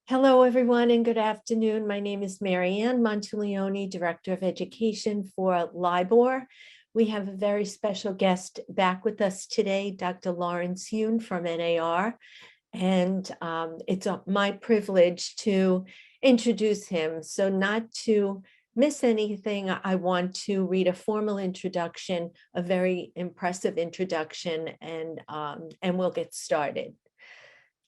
Hello, everyone, and good afternoon. My name is Mary Ann Montulioni, Director of Education for LIBOR. We have a very special guest back with us today, Dr. Lawrence Yoon from NAR, and it's my privilege to introduce him. So not to miss anything, I want to read a formal introduction, a very impressive introduction, and we'll get started.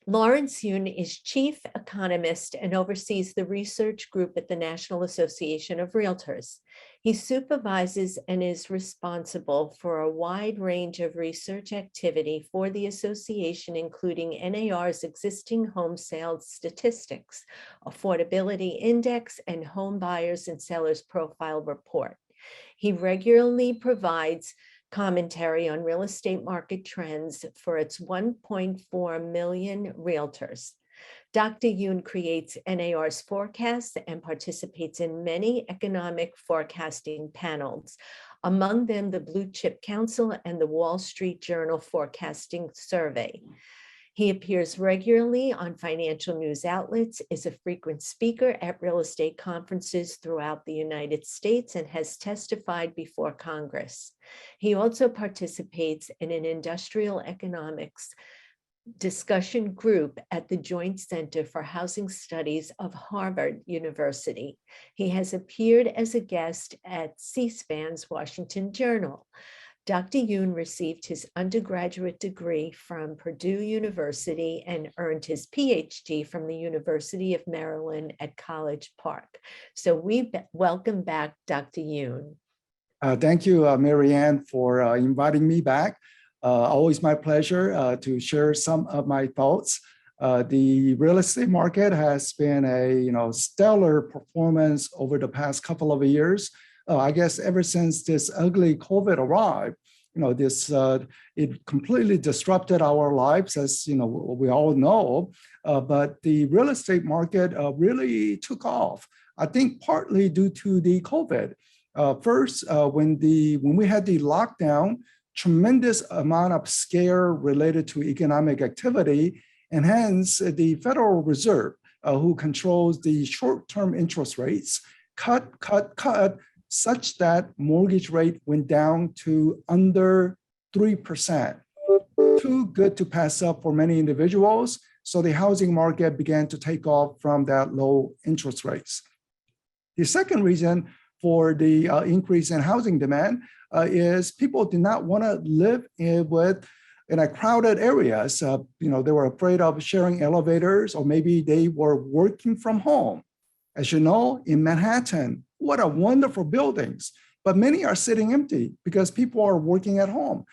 Lawrence Yoon is Chief Economist and oversees the research group at the National Association of Realtors. He supervises and is responsible for a wide range of research activity for the association, including NAR's existing home sales statistics, affordability index, and home buyers and sellers profile report. He regularly provides commentary on real estate market trends for its 1.4 million realtors. Dr. Yoon creates NAR's forecasts and participates in many economic forecasting panels, among them the Blue Chip Council and the Wall Street Journal Forecasting Survey. He appears regularly on financial news outlets, is a frequent speaker at real estate conferences throughout the United States, and has testified before Congress. He also participates in an industrial economics discussion group at the Joint Center for Housing Studies of Harvard University. He has appeared as a guest at C-SPAN's Washington Journal. Dr. Yoon received his undergraduate degree from Purdue University and earned his PhD from the University of Maryland at College Park. So we welcome back Dr. Yoon. Thank you, Mary Ann, for inviting me back. Always my pleasure to share some of my thoughts. The real estate market has been a stellar performance over the past couple of years. I guess ever since this ugly COVID arrived, it completely disrupted our lives, as we all know. But the real estate market really took off. I think partly due to the COVID. First, when we had the lockdown, tremendous amount of scare related to economic activity, and hence the Federal Reserve, who controls the short-term interest rates, cut, such that mortgage rate went down to under 3%. Too good to pass up for many individuals. So the housing market began to take off from that low interest rates. The second reason for the increase in housing demand is people did not want to live in a crowded areas. They were afraid of sharing elevators, or maybe they were working from home. As you know, in Manhattan, what a wonderful buildings, but many are sitting empty because people are working at home.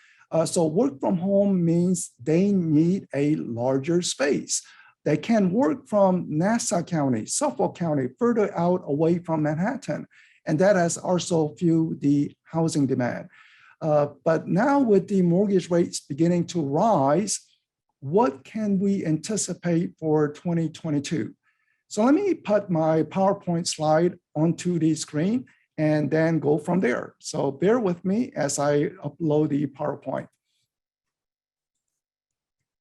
So work from home means they need a larger space. They can work from Nassau County, Suffolk County, further out away from Manhattan. And that has also fueled the housing demand. But now with the mortgage rates beginning to rise, what can we anticipate for 2022? So let me put my PowerPoint slide onto the screen and then go from there. So bear with me as I upload the PowerPoint.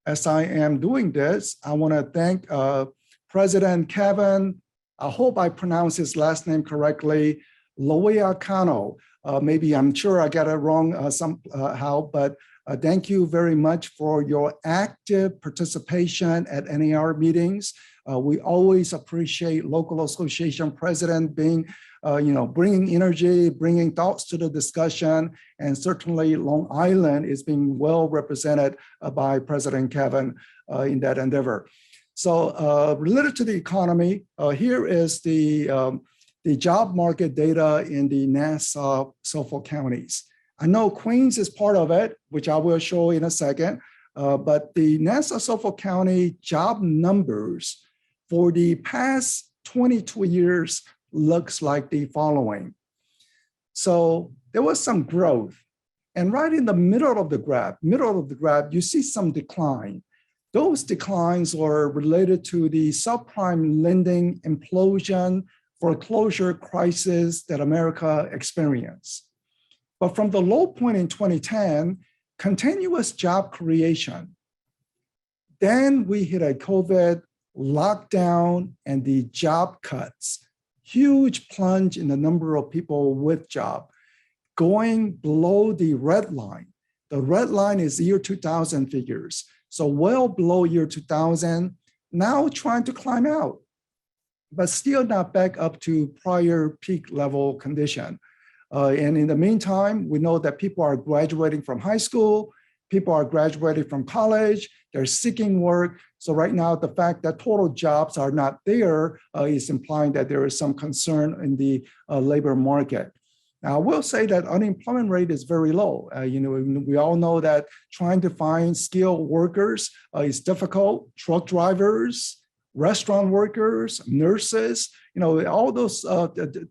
As I am doing this, I want to thank President Kevin, I hope I pronounced his last name correctly, Loiacano. I'm sure I got it wrong somehow, but thank you very much for your active participation at NAR meetings. We always appreciate local association president being, bringing energy, bringing thoughts to the discussion, and certainly Long Island is being well represented by President Kevin in that endeavor. So related to the economy, here is the job market data in the Nassau-Suffolk counties. I know Queens is part of it, which I will show in a second, but the Nassau-Suffolk County job numbers for the past 22 years looks like the following. So there was some growth, and right in the middle of the graph, you see some decline. Those declines are related to the subprime lending implosion, foreclosure crisis that America experienced. But from the low point in 2010, continuous job creation. Then we hit a COVID lockdown and the job cuts, huge plunge in the number of people with job, going below the red line. The red line is year 2000 figures. So well below year 2000, now trying to climb out, but still not back up to prior peak level condition. And in the meantime, we know that people are graduating from high school, people are graduating from college, they're seeking work. So right now, the fact that total jobs are not there is implying that there is some concern in the labor market. Now, I will say that unemployment rate is very low. We all know that trying to find skilled workers is difficult. Truck drivers, restaurant workers, nurses, all those,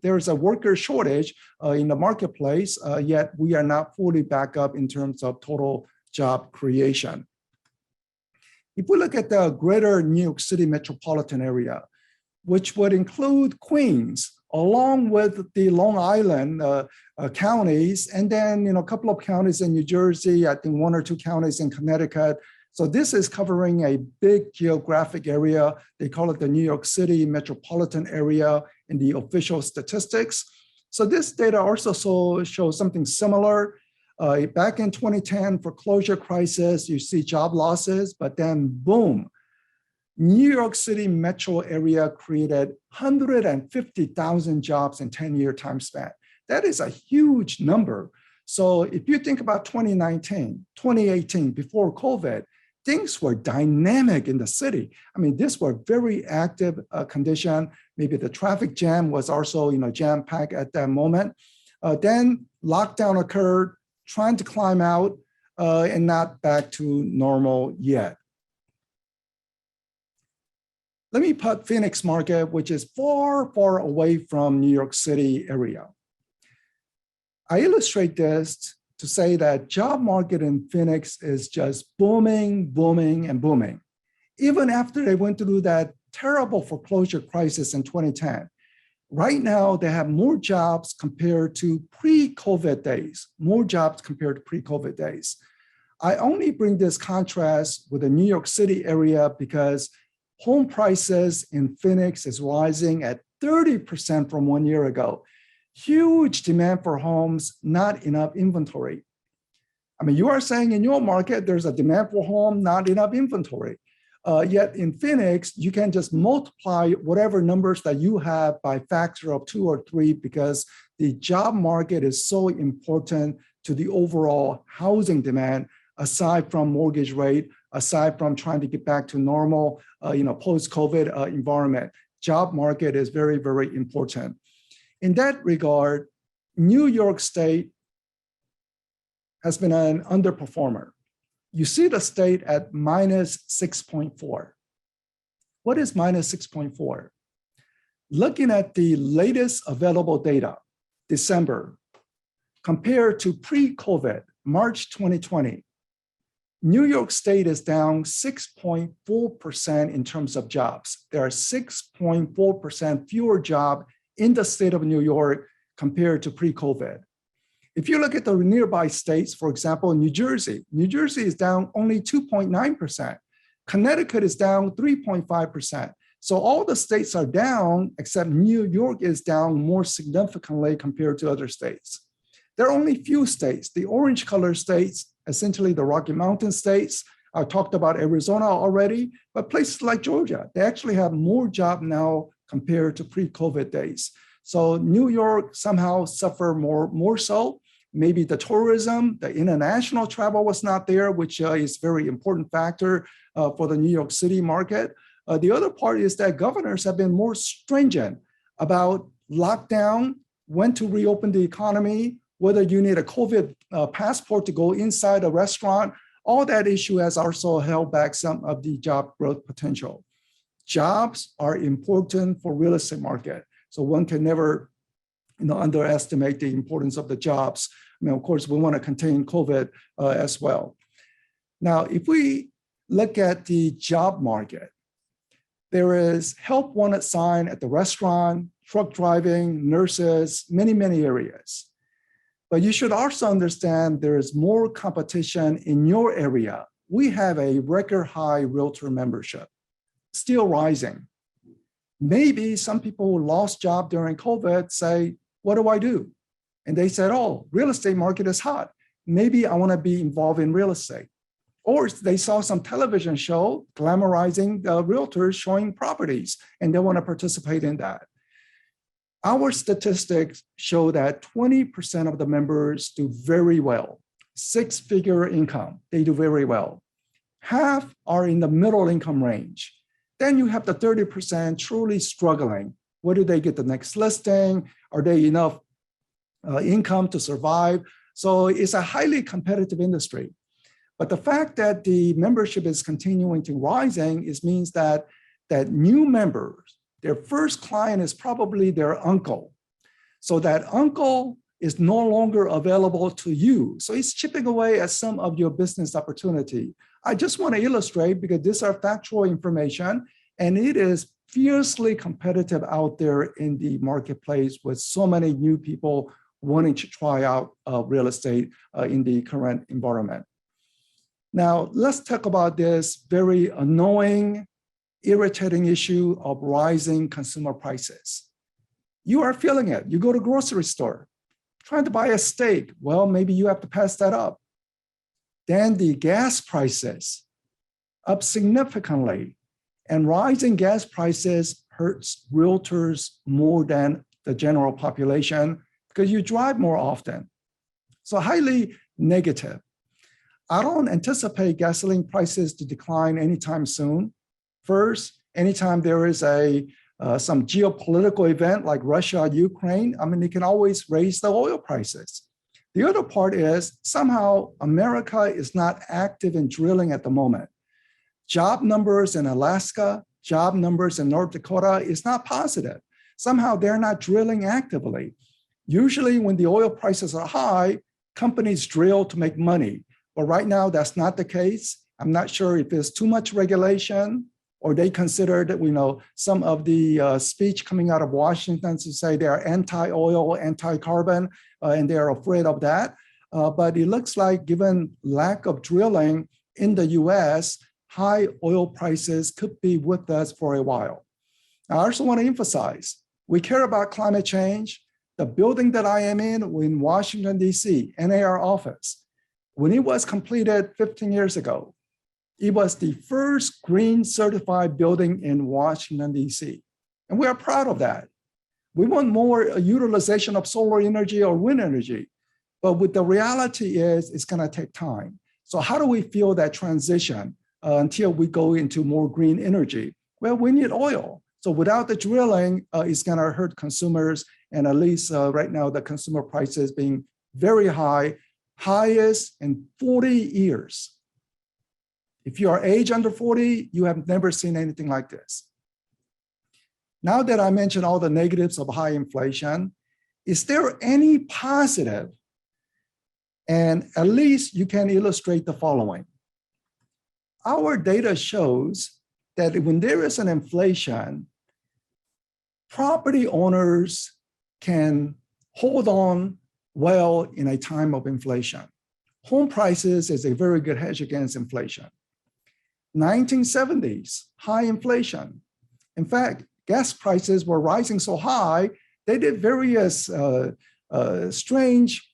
there's a worker shortage in the marketplace, yet we are not fully back up in terms of total job creation. If we look at the greater New York City metropolitan area, which would include Queens, along with the Long Island counties, and then a couple of counties in New Jersey, I think 1 or 2 counties in Connecticut. So this is covering a big geographic area. They call it the New York City metropolitan area in the official statistics. So this data also shows something similar. Back in 2010, foreclosure crisis, you see job losses, but then boom, New York City metro area created 150,000 jobs in 10-year time span. That is a huge number. So if you think about 2019, 2018, before COVID, things were dynamic in the city. I mean, this were very active condition. Maybe the traffic jam was also jam-packed at that moment. Then lockdown occurred, trying to climb out and not back to normal yet. Let me put Phoenix market, which is far, far away from New York City area. I illustrate this to say that job market in Phoenix is just booming, booming, and booming. Even after they went through that terrible foreclosure crisis in 2010, right now they have more jobs compared to pre-COVID days, more jobs compared to pre-COVID days. I only bring this contrast with the New York City area because home prices in Phoenix is rising at 30% from 1 year ago. Huge demand for homes, not enough inventory. I mean, you are saying in your market, there's a demand for home, not enough inventory. Yet in Phoenix, you can just multiply whatever numbers that you have by factor of 2 or 3 because the job market is so important to the overall housing demand, aside from mortgage rate, aside from trying to get back to normal, post-COVID environment. Job market is very, very important. In that regard, New York State has been an underperformer. You see the state at minus 6.4. What is minus 6.4? Looking at the latest available data, December, compared to pre-COVID, March 2020, New York State is down 6.4% in terms of jobs. There are 6.4% fewer jobs in the state of New York compared to pre-COVID. If you look at the nearby states, for example, New Jersey is down only 2.9%. Connecticut is down 3.5%. So all the states are down, except New York is down more significantly compared to other states. There are only few states, the orange color states, essentially the Rocky Mountain states. I talked about Arizona already, but places like Georgia, they actually have more jobs now compared to pre-COVID days. So New York somehow suffer more so. Maybe the tourism, the international travel was not there, which is a very important factor for the New York City market. The other part is that governors have been more stringent about lockdown, when to reopen the economy, whether you need a COVID passport to go inside a restaurant. All that issue has also held back some of the job growth potential. Jobs are important for real estate market. So one can never underestimate the importance of the jobs. I mean, of course, we want to contain COVID as well. Now, if we look at the job market, there is help wanted sign at the restaurant, truck driving, nurses, many, many areas. But you should also understand there is more competition in your area. We have a record high realtor membership, still rising. Maybe some people who lost job during COVID say, what do I do? And they said, oh, real estate market is hot. Maybe I want to be involved in real estate. Or they saw some television show glamorizing realtors showing properties, and they want to participate in that. Our statistics show that 20% of the members do very well. Six-figure income, they do very well. Half are in the middle income range. Then you have the 30% truly struggling. Where do they get the next listing? Are they enough income to survive? So it's a highly competitive industry. But the fact that the membership is continuing to rising means that new members, their first client is probably their uncle. So that uncle is no longer available to you. So it's chipping away at some of your business opportunity. I just want to illustrate because these are factual information, and it is fiercely competitive out there in the marketplace with so many new people wanting to try out real estate in the current environment. Now, let's talk about this very annoying, irritating issue of rising consumer prices. You are feeling it. You go to grocery store, trying to buy a steak. Well, maybe you have to pass that up. Then the gas prices up significantly, and rising gas prices hurts realtors more than the general population because you drive more often. So highly negative. I don't anticipate gasoline prices to decline anytime soon. First, anytime there is some geopolitical event like Russia, Ukraine, it can always raise the oil prices. The other part is somehow America is not active in drilling at the moment. Job numbers in Alaska, job numbers in North Dakota is not positive. Somehow they're not drilling actively. Usually when the oil prices are high, companies drill to make money. But right now, that's not the case. I'm not sure if there's too much regulation or they consider that, some of the speech coming out of Washington to say they are anti-oil, anti-carbon, and they're afraid of that. But it looks like given lack of drilling in the US, high oil prices could be with us for a while. I also want to emphasize, we care about climate change. The building that I am in Washington, DC, NAR office, when it was completed 15 years ago, it was the first green certified building in Washington, DC. And we are proud of that. We want more utilization of solar energy or wind energy. But with the reality is it's going to take time. So how do we feel that transition until we go into more green energy? Well, we need oil. So without the drilling, it's going to hurt consumers. And at least right now, the consumer prices being very high, highest in 40 years. If you are age under 40, you have never seen anything like this. Now that I mentioned all the negatives of high inflation, is there any positive? And at least you can illustrate the following. Our data shows that when there is an inflation, property owners can hold on well in a time of inflation. Home prices is a very good hedge against inflation. 1970s, high inflation. In fact, gas prices were rising so high, they did various strange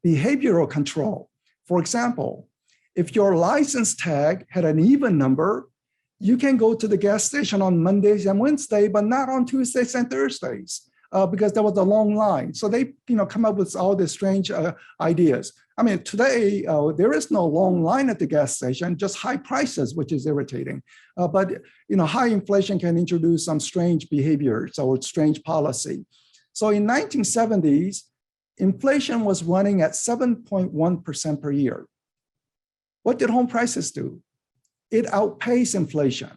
behavioral control. For example, if your license tag had an even number, you can go to the gas station on Mondays and Wednesdays, but not on Tuesdays and Thursdays. Because there was a long line. So they come up with all these strange ideas. Today, there is no long line at the gas station, just high prices, which is irritating. But high inflation can introduce some strange behaviors or strange policy. So in 1970s, inflation was running at 7.1% per year. What did home prices do? It outpaced inflation.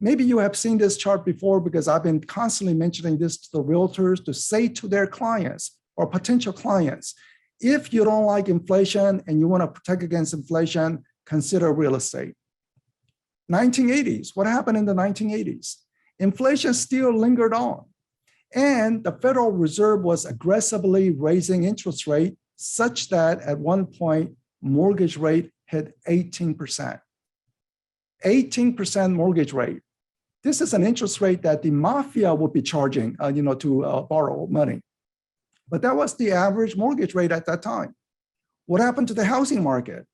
Maybe you have seen this chart before because I've been constantly mentioning this to the realtors to say to their clients or potential clients, if you don't like inflation and you want to protect against inflation, consider real estate. 1980s, what happened in the 1980s? Inflation still lingered on. And the Federal Reserve was aggressively raising interest rate such that at one point, mortgage rate hit 18%. 18% mortgage rate. This is an interest rate that the mafia would be charging, to borrow money. But that was the average mortgage rate at that time. What happened to the housing market?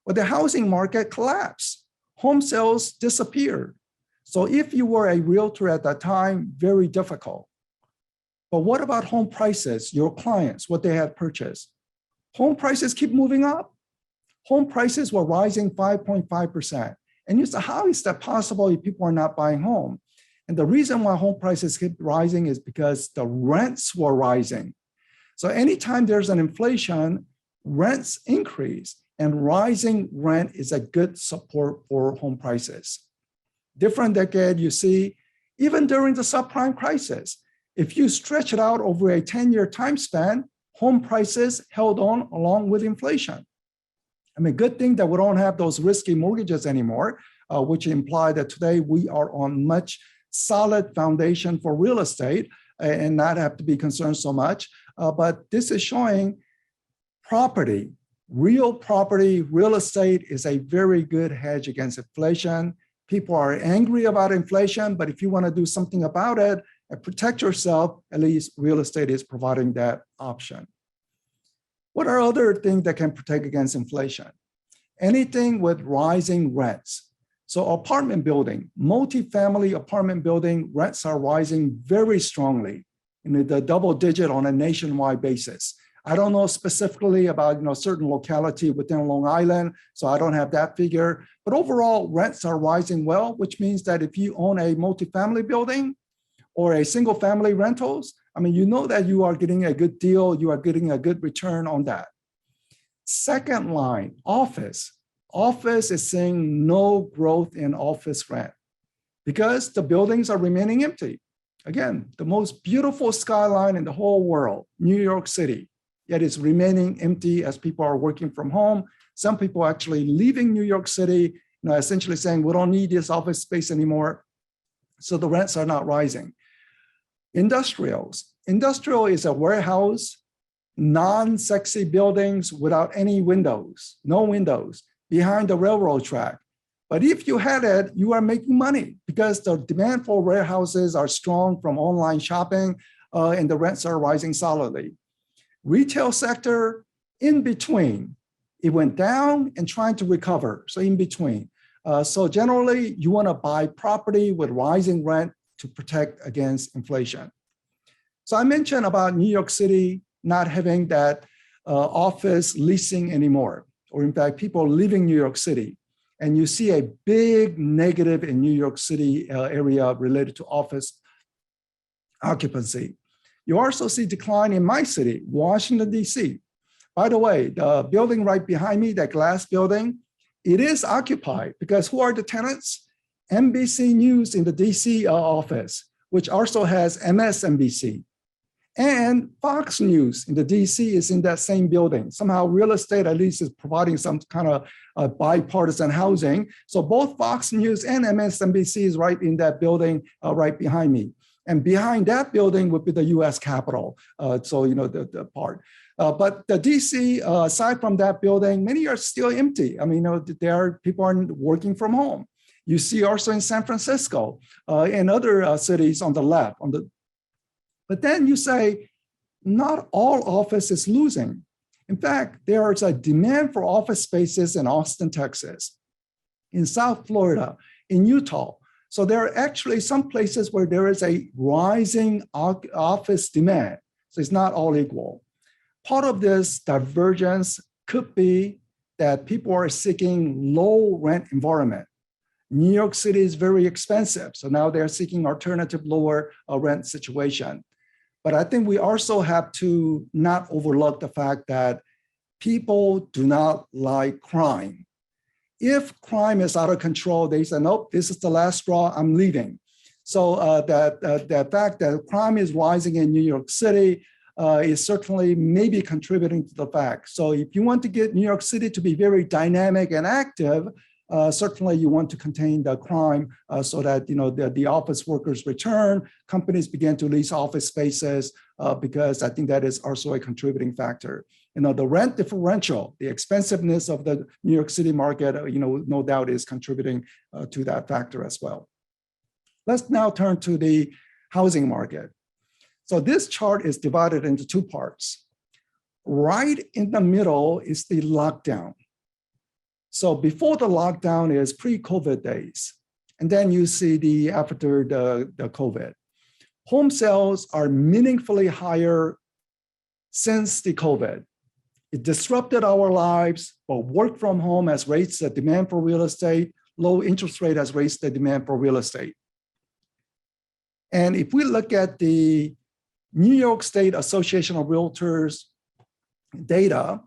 Well, the housing market collapsed. Home sales disappeared. So if you were a realtor at that time, very difficult. But what about home prices, your clients, what they had purchased? Home prices keep moving up. Home prices were rising 5.5%. And you say, how is that possible if people are not buying home? And the reason why home prices keep rising is because the rents were rising. So anytime there's an inflation, rents increase, and rising rent is a good support for home prices. Different decade, you see, even during the subprime crisis, if you stretch it out over a 10-year time span, home prices held on along with inflation. I mean, good thing that we don't have those risky mortgages anymore, which imply that today we are on much solid foundation for real estate and not have to be concerned so much. But this is showing property, real estate is a very good hedge against inflation. People are angry about inflation, but if you want to do something about it and protect yourself, at least real estate is providing that option. What are other things that can protect against inflation? Anything with rising rents. So apartment building, multifamily apartment building, rents are rising very strongly in the double digit on a nationwide basis. I don't know specifically about certain locality within Long Island, so I don't have that figure. But overall, rents are rising well, which means that if you own a multifamily building or a single family rentals, I mean, you know that you are getting a good deal, you are getting a good return on that. Second line, office. Office is seeing no growth in office rent because the buildings are remaining empty. Again, the most beautiful skyline in the whole world, New York City, yet it's remaining empty as people are working from home. Some people are actually leaving New York City, essentially saying, we don't need this office space anymore. So the rents are not rising. Industrials. Industrial is a warehouse, non-sexy buildings without any windows, no windows, behind the railroad track. But if you had it, you are making money because the demand for warehouses are strong from online shopping and the rents are rising solidly. Retail sector, in between. It went down and trying to recover, so in between. So generally, you want to buy property with rising rent to protect against inflation. So I mentioned about New York City not having that office leasing anymore, or in fact, people leaving New York City. And you see a big negative in New York City area related to office occupancy. You also see decline in my city, Washington, D.C. By the way, the building right behind me, that glass building, it is occupied because who are the tenants? NBC News in the DC office, which also has MSNBC. And Fox News in the DC is in that same building. Somehow real estate at least is providing some kind of bipartisan housing. So both Fox News and MSNBC is right in that building right behind me. And behind that building would be the US Capitol. So, the part. But the DC, aside from that building, many are still empty. I mean, people are working from home. You see also in San Francisco and other cities on the left. But then you say, not all office is losing. In fact, there is a demand for office spaces in Austin, Texas, in South Florida, in Utah. So there are actually some places where there is a rising office demand. So it's not all equal. Part of this divergence could be that people are seeking low rent environment. New York City is very expensive. So now they're seeking alternative lower rent situation. But I think we also have to not overlook the fact that people do not like crime. If crime is out of control, they say, nope, this is the last straw, I'm leaving. So the fact that crime is rising in New York City is certainly maybe contributing to the fact. So if you want to get New York City to be very dynamic and active, certainly you want to contain the crime so that the office workers return, companies begin to lease office spaces because I think that is also a contributing factor. The rent differential, the expensiveness of the New York City market, no doubt is contributing to that factor as well. Let's now turn to the housing market. So this chart is divided into two parts. Right in the middle is the lockdown. So before the lockdown is pre-COVID days. And then you see the after the COVID. Home sales are meaningfully higher since the COVID. It disrupted our lives, but work from home has raised the demand for real estate. Low interest rate has raised the demand for real estate. And if we look at the New York State Association of Realtors data,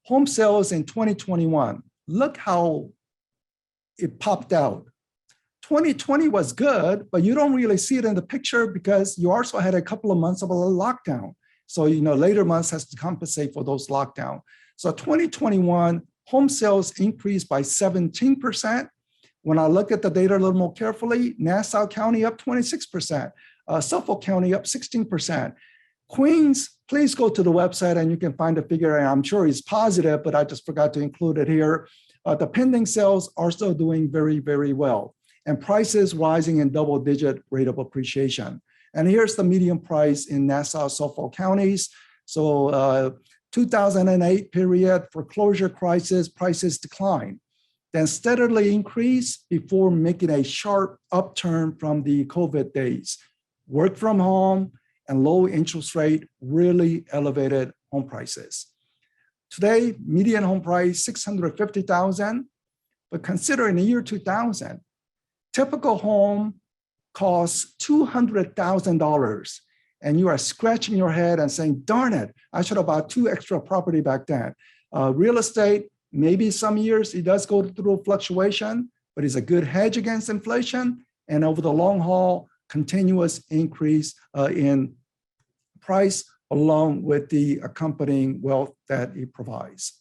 home sales in 2021, look how it popped out. 2020 was good, but you don't really see it in the picture because you also had a couple of months of a lockdown. So, later months has to compensate for those lockdowns. So 2021, home sales increased by 17%. When I look at the data a little more carefully, Nassau County up 26%, Suffolk County up 16%. Queens, please go to the website and you can find a figure, and I'm sure it's positive, but I just forgot to include it here. The pending sales are still doing very, very well, and prices rising in double-digit rate of appreciation. And here's the median price in Nassau-Suffolk counties. So 2008 period, foreclosure crisis, prices decline, then steadily increase before making a sharp upturn from the COVID days. Work from home and low interest rate really elevated home prices. Today, median home price, $650,000, but consider in the year 2000, typical home costs $200,000, and you are scratching your head and saying, darn it, I should have bought 2 extra property back then. Real estate, maybe some years it does go through fluctuation, but it's a good hedge against inflation, and over the long haul, continuous increase in price along with the accompanying wealth that it provides.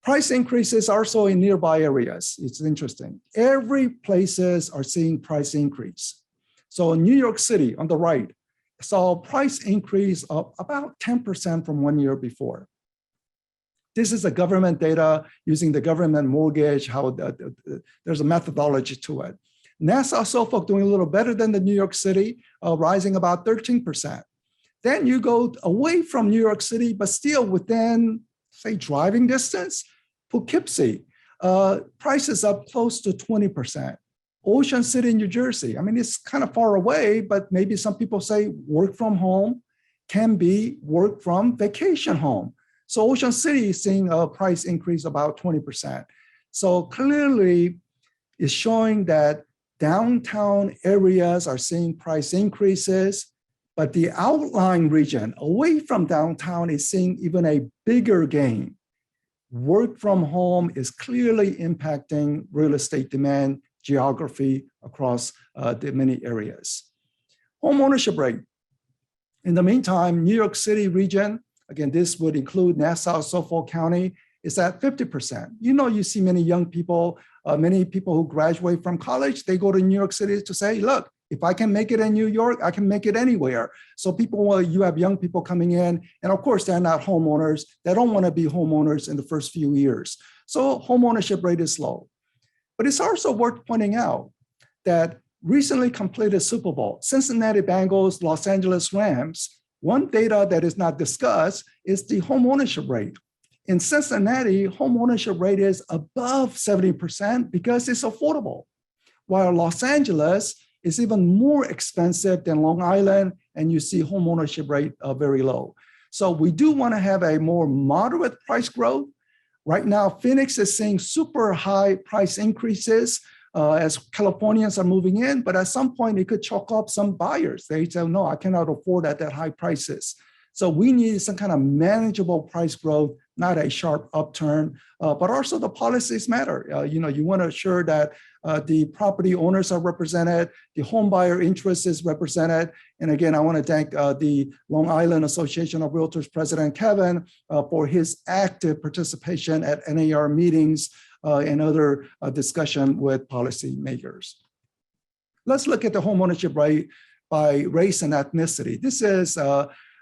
Price increases also in nearby areas. It's interesting. Every places are seeing price increase. So in New York City on the right, saw price increase of about 10% from 1 year before. This is the government data using the government mortgage, how there's a methodology to it. Nassau-Suffolk doing a little better than the New York City, rising about 13%. Then you go away from New York City, but still within, say, driving distance, Poughkeepsie, prices up close to 20%. Ocean City, New Jersey, I mean, it's kind of far away, but maybe some people say work from home can be work from vacation home. So Ocean City is seeing a price increase about 20%. So clearly it's showing that downtown areas are seeing price increases, but the outlying region away from downtown is seeing even a bigger gain. Work from home is clearly impacting real estate demand geography across the many areas. Home ownership rate. In the meantime, New York City region, again, this would include Nassau-Suffolk County, is at 50%. You see many young people, many people who graduate from college, they go to New York City to say, look, if I can make it in New York, I can make it anywhere. So you have young people coming in, and of course, they're not homeowners. They don't want to be homeowners in the first few years. So home ownership rate is low. But it's also worth pointing out that recently completed Super Bowl, Cincinnati Bengals, Los Angeles Rams, one data that is not discussed is the home ownership rate. In Cincinnati, home ownership rate is above 70% because it's affordable, while Los Angeles is even more expensive than Long Island, and you see home ownership rate very low. So we do want to have a more moderate price growth. Right now, Phoenix is seeing super high price increases as Californians are moving in, but at some point it could chalk up some buyers. They say, no, I cannot afford at that high prices. So we need some kind of manageable price growth, not a sharp upturn, but also the policies matter. You want to ensure that the property owners are represented, the home buyer interest is represented. And again, I want to thank the Long Island Association of Realtors President Kevin for his active participation at NAR meetings and other discussion with policymakers. Let's look at the home ownership rate by race and ethnicity. This is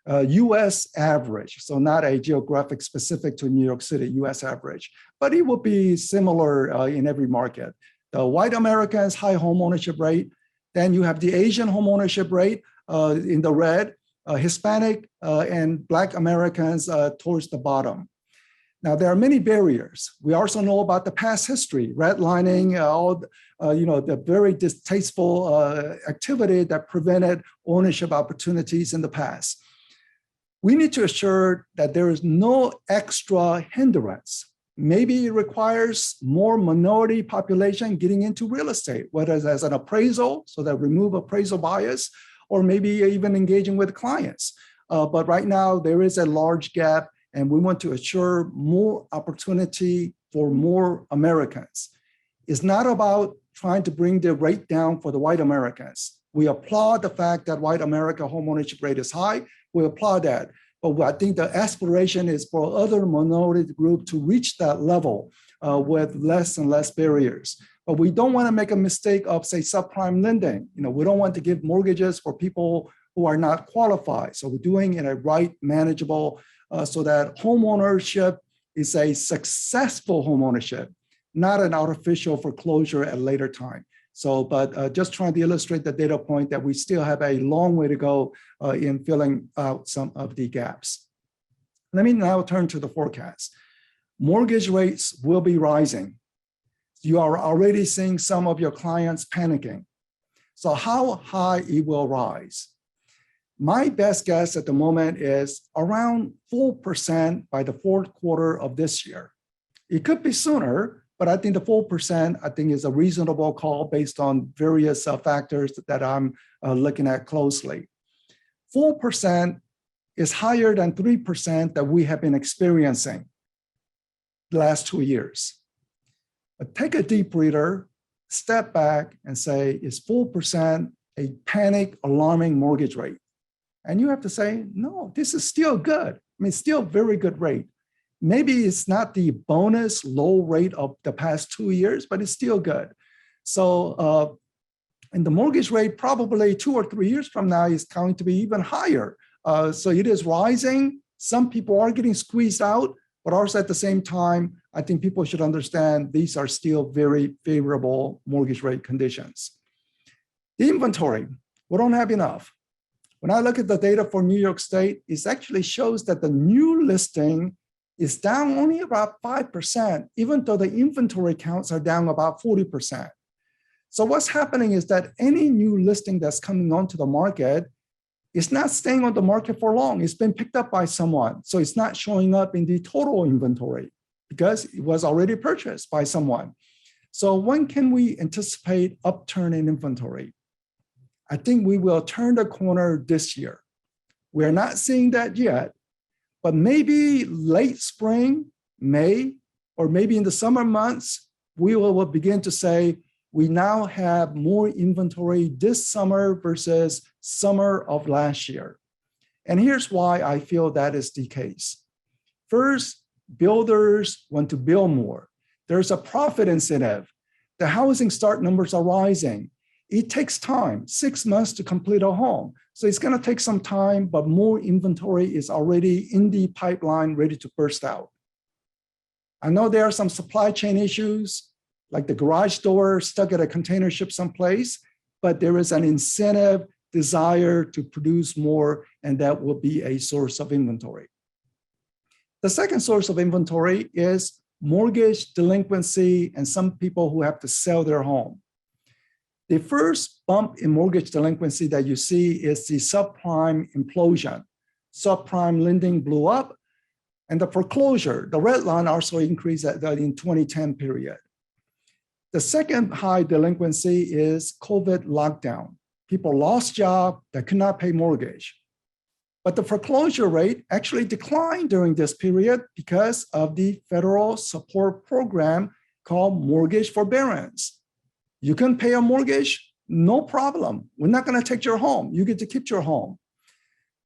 US average, so not a geographic specific to New York City, US average, but it will be similar in every market. The white Americans, high home ownership rate, Then you have the Asian homeownership rate in the red, Hispanic and Black Americans towards the bottom. Now, there are many barriers. We also know about the past history, redlining, the very distasteful activity that prevented ownership opportunities in the past. We need to assure that there is no extra hindrance. Maybe it requires more minority population getting into real estate, whether it's as an appraisal, so that remove appraisal bias, or maybe even engaging with clients. But right now, there is a large gap, and we want to assure more opportunity for more Americans. It's not about trying to bring the rate down for the white Americans. We applaud the fact that white America homeownership rate is high. We applaud that. But I think the aspiration is for other minority group to reach that level with less and less barriers. But we don't want to make a mistake of, say, subprime lending. We don't want to give mortgages for people who are not qualified. So we're doing it in a right, manageable, so that homeownership is a successful homeownership, not an artificial foreclosure at a later time. So, but just trying to illustrate the data point that we still have a long way to go in filling out some of the gaps. Let me now turn to the forecast. Mortgage rates will be rising. You are already seeing some of your clients panicking. So how high it will rise? My best guess at the moment is around 4% by the fourth quarter of this year. It could be sooner, but I think the 4% I think is a reasonable call based on various factors that I'm looking at closely. 4% is higher than 3% that we have been experiencing the last 2 years. But take a deep breather, step back and say, is 4% a panic alarming mortgage rate? And you have to say, no, this is still good. I mean, still very good rate. Maybe it's not the bonus low rate of the past 2 years, but it's still good. So, and the mortgage rate probably 2 or 3 years from now is going to be even higher. So it is rising. Some people are getting squeezed out, but also at the same time, I think people should understand these are still very favorable mortgage rate conditions. The inventory, we don't have enough. When I look at the data for New York State, it actually shows that the new listing is down only about 5%, even though the inventory counts are down about 40%. So what's happening is that any new listing that's coming onto the market is not staying on the market for long. It's been picked up by someone. So it's not showing up in the total inventory because it was already purchased by someone. So when can we anticipate upturn in inventory? I think we will turn the corner this year. We're not seeing that yet, but maybe late spring, May, or maybe in the summer months, we will begin to say, we now have more inventory this summer versus summer of last year. And here's why I feel that is the case. First, builders want to build more. There's a profit incentive. The housing start numbers are rising. It takes time, 6 months to complete a home. So it's going to take some time, but more inventory is already in the pipeline ready to burst out. I know there are some supply chain issues, like the garage door stuck at a container ship someplace, but there is an incentive, desire to produce more, and that will be a source of inventory. The second source of inventory is mortgage delinquency and some people who have to sell their home. The first bump in mortgage delinquency that you see is the subprime implosion. Subprime lending blew up, and the foreclosure, the red line also increased in 2010 period. The second high delinquency is COVID lockdown. People lost jobs that could not pay mortgage. But the foreclosure rate actually declined during this period because of the federal support program called mortgage forbearance. You can pay a mortgage, no problem. We're not going to take your home. You get to keep your home.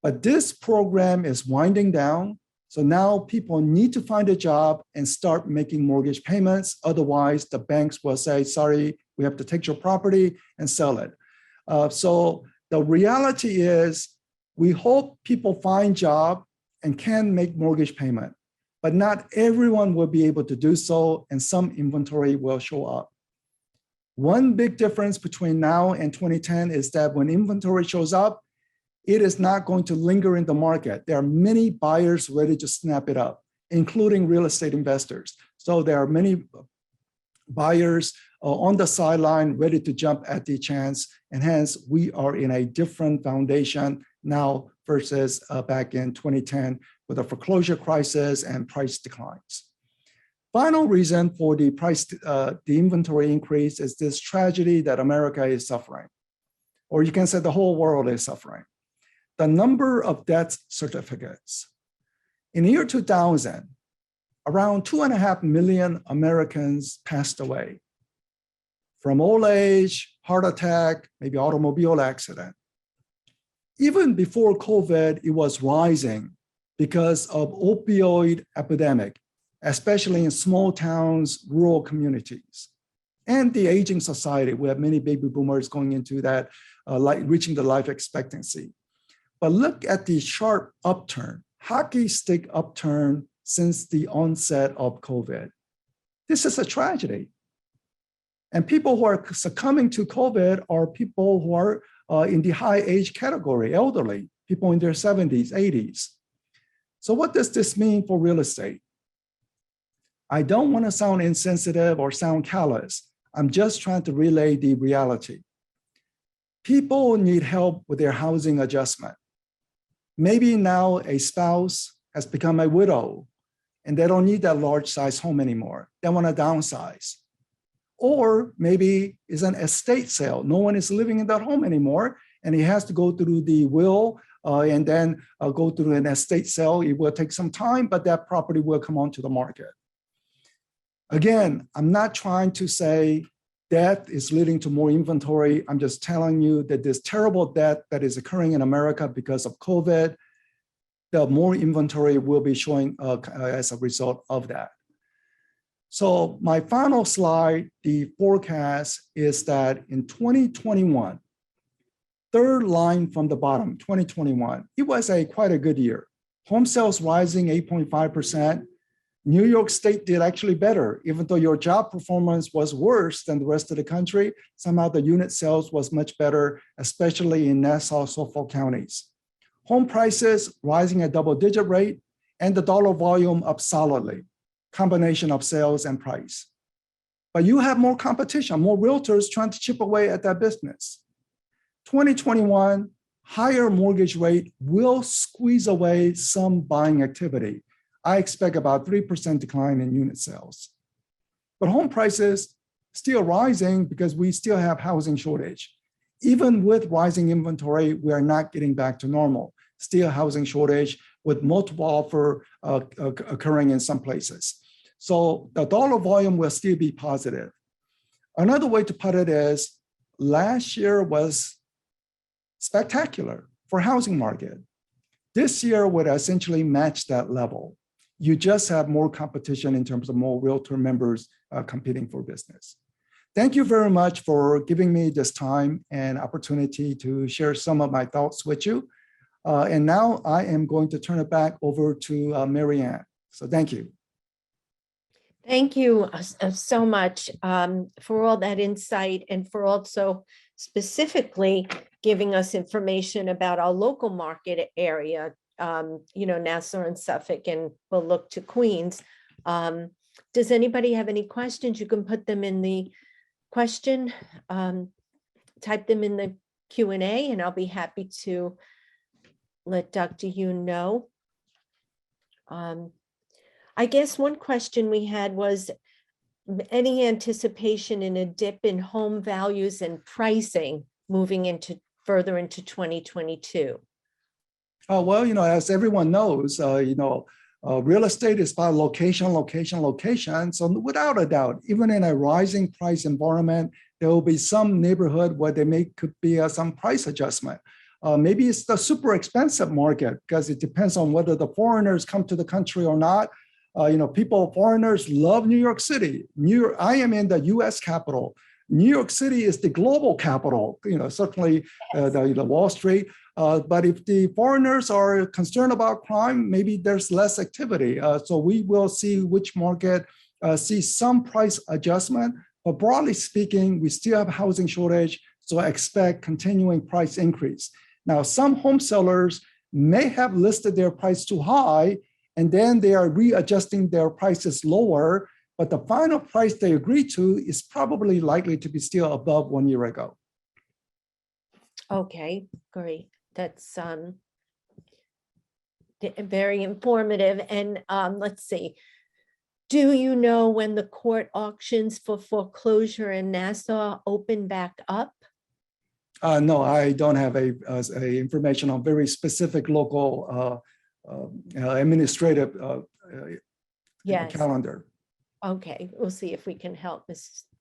But this program is winding down. So now people need to find a job and start making mortgage payments. Otherwise, the banks will say, sorry, we have to take your property and sell it. So the reality is we hope people find job and can make mortgage payment, but not everyone will be able to do so, and some inventory will show up. One big difference between now and 2010 is that when inventory shows up, it is not going to linger in the market. There are many buyers ready to snap it up, including real estate investors. So there are many buyers on the sideline ready to jump at the chance. And hence, we are in a different foundation now versus back in 2010 with a foreclosure crisis and price declines. Final reason for the inventory increase is this tragedy that America is suffering, or you can say the whole world is suffering. The number of death certificates. In the year 2000, around 2.5 million Americans passed away from old age, heart attack, maybe automobile accident. Even before COVID, it was rising because of opioid epidemic, especially in small towns, rural communities, and the aging society. We have many baby boomers going into that, reaching the life expectancy. But look at the sharp upturn, hockey stick upturn since the onset of COVID. This is a tragedy. And people who are succumbing to COVID are people who are in the high age category, elderly, people in their 70s, 80s. So what does this mean for real estate? I don't want to sound insensitive or sound callous. I'm just trying to relay the reality. People need help with their housing adjustment. Maybe now a spouse has become a widow and they don't need that large size home anymore. They want to downsize. Or maybe it's an estate sale. No one is living in that home anymore and he has to go through the will and then go through an estate sale. It will take some time, but that property will come onto the market. Again, I'm not trying to say debt is leading to more inventory. I'm just telling you that this terrible debt that is occurring in America because of COVID, the more inventory will be showing as a result of that. So my final slide, the forecast is that in 2021, third line from the bottom, 2021, it was quite a good year. Home sales rising 8.5%. New York State did actually better, even though your job performance was worse than the rest of the country. Somehow the unit sales was much better, especially in Nassau-Suffolk counties. Home prices rising at double-digit rate, and the dollar volume up solidly, combination of sales and price. But you have more competition, more realtors trying to chip away at that business. 2021, higher mortgage rate will squeeze away some buying activity. I expect about 3% decline in unit sales. But home prices still rising because we still have housing shortage. Even with rising inventory, we are not getting back to normal. Still housing shortage with multiple offer occurring in some places. So the dollar volume will still be positive. Another way to put it is last year was spectacular for housing market. This year would essentially match that level. You just have more competition in terms of more realtor members competing for business. Thank you very much for giving me this time and opportunity to share some of my thoughts with you. And now I am going to turn it back over to Mary Ann. So thank you. Thank you so much for all that insight and for also specifically giving us information about our local market area, Nassau and Suffolk, and we'll look to Queens. Does anybody have any questions? You can put them in the question, type them in the Q&A, and I'll be happy to let Dr. Yoon know. I guess one question we had was any anticipation in a dip in home values and pricing moving further into 2022? Well, as everyone knows, real estate is about location, location, location. So without a doubt, even in a rising price environment, there will be some neighborhood where could be some price adjustment. Maybe it's the super expensive market because it depends on whether the foreigners come to the country or not. Foreigners love New York City. I am in the US capital. New York City is the global capital, certainly the Wall Street. But if the foreigners are concerned about crime, maybe there's less activity. So we will see which market sees some price adjustment, But broadly speaking, we still have a housing shortage, so I expect continuing price increase. Now, some home sellers may have listed their price too high, and then they are readjusting their prices lower, but the final price they agree to is probably likely to be still above 1 year ago. Okay, great. That's very informative. And let's see. Do you know when the court auctions for foreclosure in Nassau open back up? No, I don't have a information on very specific local administrative Yes. calendar. Okay, we'll see if we can help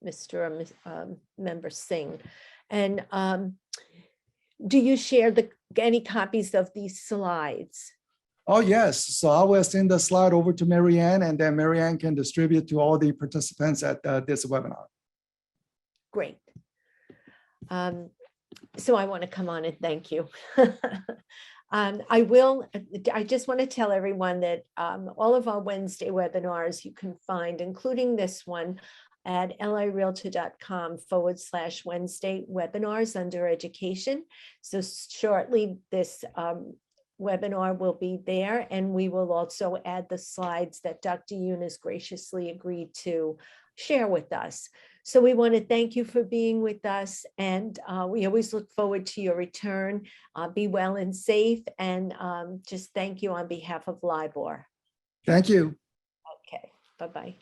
Mr. or Member Singh. And do you share any copies of these slides? Oh, yes. So I will send the slide over to Marianne, and then Marianne can distribute to all the participants at this webinar. Great. So I want to come on and thank you. I just want to tell everyone that all of our Wednesday webinars you can find, including this one, at lirealtor.com/Wednesday webinars under education. So shortly this webinar will be there, and we will also add the slides that Dr. Yoon has graciously agreed to share with us. So we want to thank you for being with us, and we always look forward to your return. Be well and safe, and just thank you on behalf of LIBOR. Thank you. Okay, bye-bye.